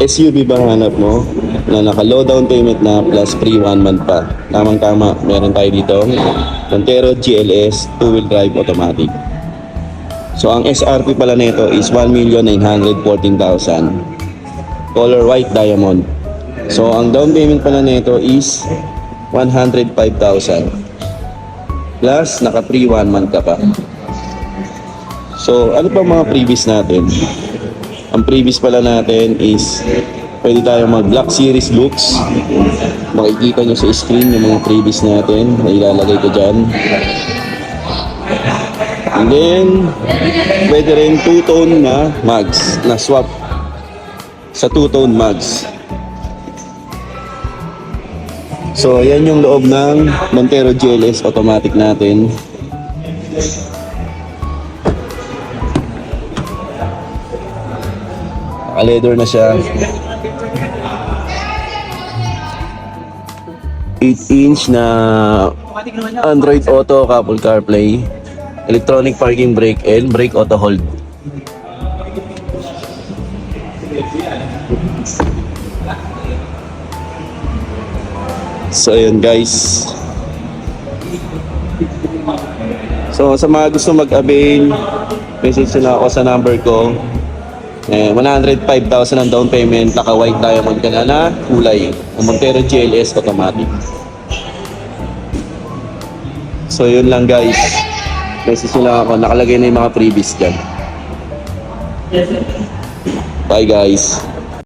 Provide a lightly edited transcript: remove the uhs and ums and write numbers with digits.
SUV ba hanap mo na naka low down payment na plus free 1 month pa? Tamang-tama, meron tayo dito. Montero GLS 2-wheel drive automatic. So ang SRP pala nito is 1,914,000. Color white diamond. So ang down payment pala nito is 105,000. Plus naka free 1 month ka pa. So ano pa mga previous natin? Ang previous pala natin is pwede tayo mag Black Series looks. Makikita nyo sa screen yung mga previous natin na ilalagay ko dyan. And then pwede rin two-tone na mags na swap sa two-tone mags. So yan yung loob ng Montero GLS automatic natin. Leather na siya. 8-inch na Android Auto, Apple CarPlay, electronic parking brake and brake auto hold. So ayun guys. So sa mga gusto mag-avail, message na ako sa number ko. 105,000 ang down payment, naka white diamond ka na kulay, Montero GLS automatic. So yun lang guys, message nila ako, nakalagay na yung mga freebies dyan. Bye guys.